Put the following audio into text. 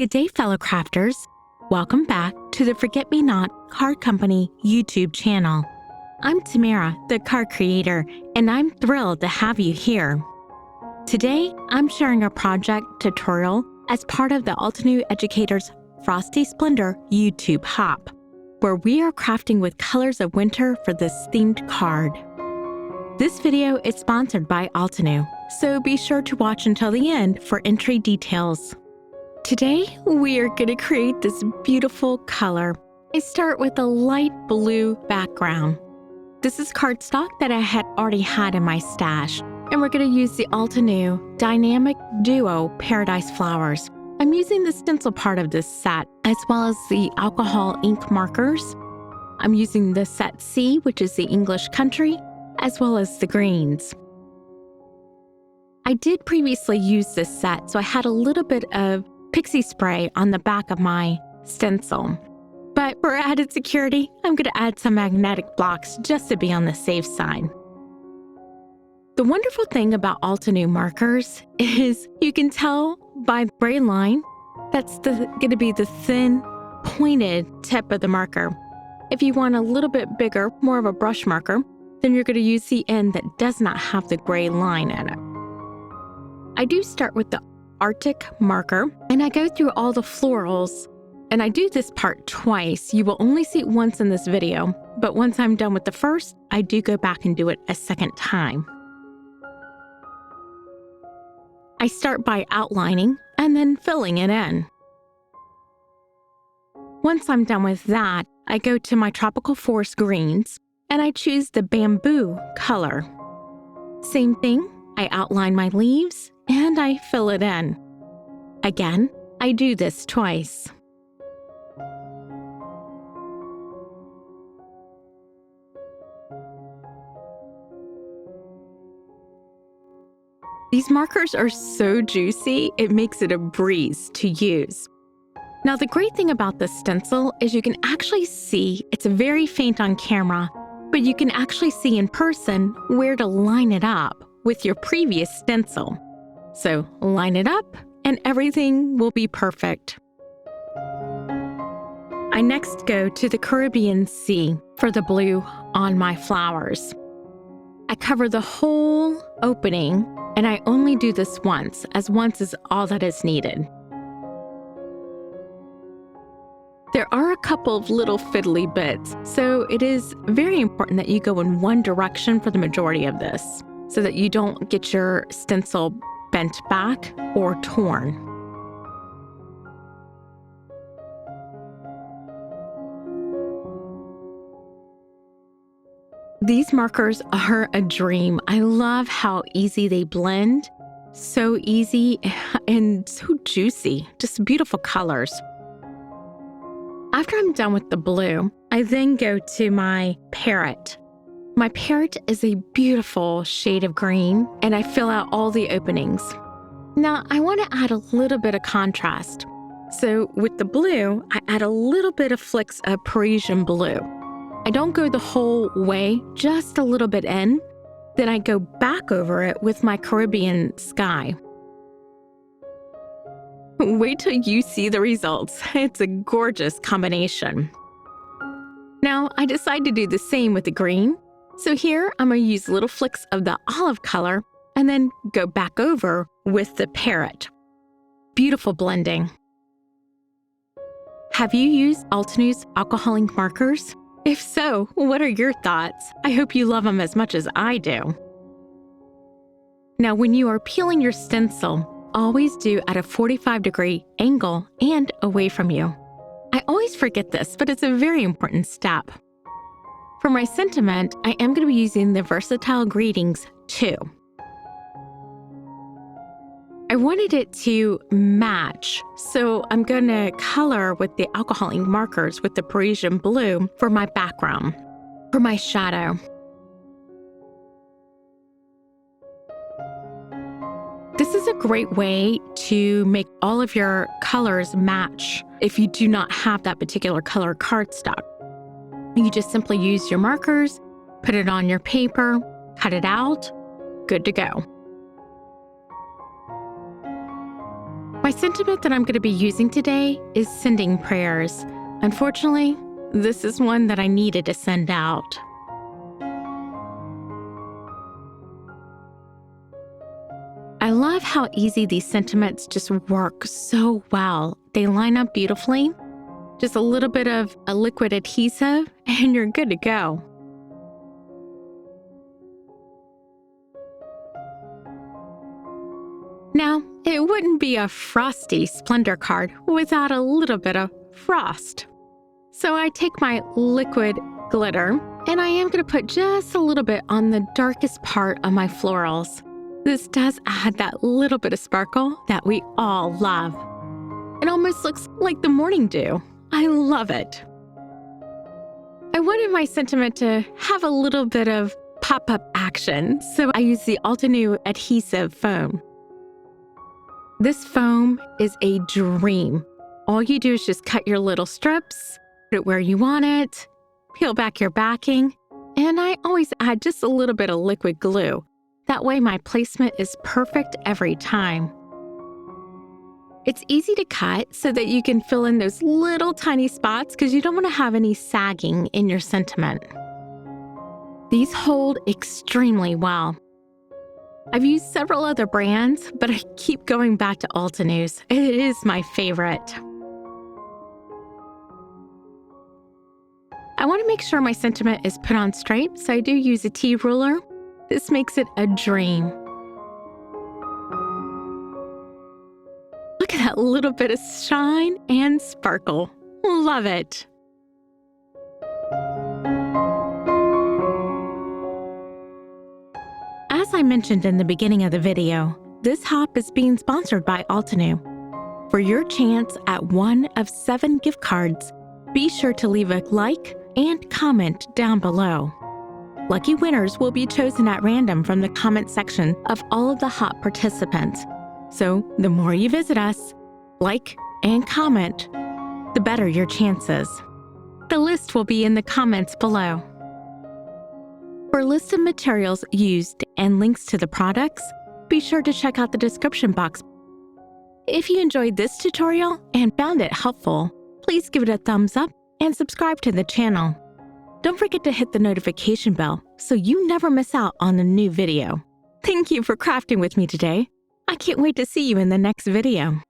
Good day, fellow crafters. Welcome back to the Forget-Me-Not Card Company YouTube channel. I'm Tamara, the Card Creator, and I'm thrilled to have you here. Today, I'm sharing a project tutorial as part of the Altenew Educator's Frosty Splendor YouTube Hop, where we are crafting with colors of winter for this themed card. This video is sponsored by Altenew, so be sure to watch until the end for entry details. Today, we are going to create this beautiful color. I start with a light blue background. This is cardstock that I had already had in my stash, and we're going to use the Altenew Dynamic Duo Paradise Flowers. I'm using the stencil part of this set, as well as the alcohol ink markers. I'm using the set C, which is the English country, as well as the greens. I did previously use this set, so I had a little bit of pixie spray on the back of my stencil. But for added security, I'm going to add some magnetic blocks just to be on the safe side. The wonderful thing about Altenew markers is you can tell by the gray line that's going to be the thin, pointed tip of the marker. If you want a little bit bigger, more of a brush marker, then you're going to use the end that does not have the gray line in it. I do start with the Arctic marker, and I go through all the florals, and I do this part twice. You will only see it once in this video, but once I'm done with the first, I do go back and do it a second time. I start by outlining and then filling it in. Once I'm done with that, I go to my tropical forest greens, and I choose the bamboo color. Same thing, I outline my leaves, and I fill it in. Again, I do this twice. These markers are so juicy, it makes it a breeze to use. Now, the great thing about this stencil is you can actually see, it's very faint on camera, but you can actually see in person where to line it up with your previous stencil. So line it up and everything will be perfect. I next go to the Caribbean Sea for the blue on my flowers. I cover the whole opening, and I only do this once, as once is all that is needed. There are a couple of little fiddly bits, so it is very important that you go in one direction for the majority of this, so that you don't get your stencil bent back or torn. These markers are a dream. I love how easy they blend. So easy and so juicy. Just beautiful colors. After I'm done with the blue, I then go to my parrot. My parrot is a beautiful shade of green, and I fill out all the openings. Now, I want to add a little bit of contrast. So with the blue, I add a little bit of flicks of Parisian blue. I don't go the whole way, just a little bit in. Then I go back over it with my Caribbean sky. Wait till you see the results. It's a gorgeous combination. Now, I decide to do the same with the green. So here, I'm going to use little flicks of the olive color and then go back over with the parrot. Beautiful blending. Have you used Altenew's alcohol ink markers? If so, what are your thoughts? I hope you love them as much as I do. Now, when you are peeling your stencil, always do at a 45-degree angle and away from you. I always forget this, but it's a very important step. For my sentiment, I am going to be using the Versatile Greetings 2. I wanted it to match, so I'm going to color with the alcohol ink markers with the Parisian blue for my background, for my shadow. This is a great way to make all of your colors match if you do not have that particular color cardstock. You just simply use your markers, put it on your paper, cut it out, good to go. My sentiment that I'm going to be using today is sending prayers. Unfortunately, this is one that I needed to send out. I love how easy these sentiments just work so well. They line up beautifully. Just a little bit of a liquid adhesive and you're good to go. Now, it wouldn't be a Frosty Splendor card without a little bit of frost. So I take my liquid glitter and I am going to put just a little bit on the darkest part of my florals. This does add that little bit of sparkle that we all love. It almost looks like the morning dew. I love it. I wanted my sentiment to have a little bit of pop-up action, so I use the Altenew adhesive foam. This foam is a dream. All you do is just cut your little strips, put it where you want it, peel back your backing, and I always add just a little bit of liquid glue. That way my placement is perfect every time. It's easy to cut so that you can fill in those little tiny spots because you don't want to have any sagging in your sentiment. These hold extremely well. I've used several other brands, but I keep going back to Altenew's. It is my favorite. I want to make sure my sentiment is put on straight, so I do use a T-ruler. This makes it a dream. Look at that little bit of shine and sparkle. Love it. As I mentioned in the beginning of the video, this hop is being sponsored by Altenew. For your chance at one of 7 gift cards, be sure to leave a like and comment down below. Lucky winners will be chosen at random from the comment section of all of the hop participants. So the more you visit us, like and comment, the better your chances. The list will be in the comments below. For a list of materials used and links to the products, be sure to check out the description box. If you enjoyed this tutorial and found it helpful, please give it a thumbs up and subscribe to the channel. Don't forget to hit the notification bell so you never miss out on a new video. Thank you for crafting with me today. I can't wait to see you in the next video.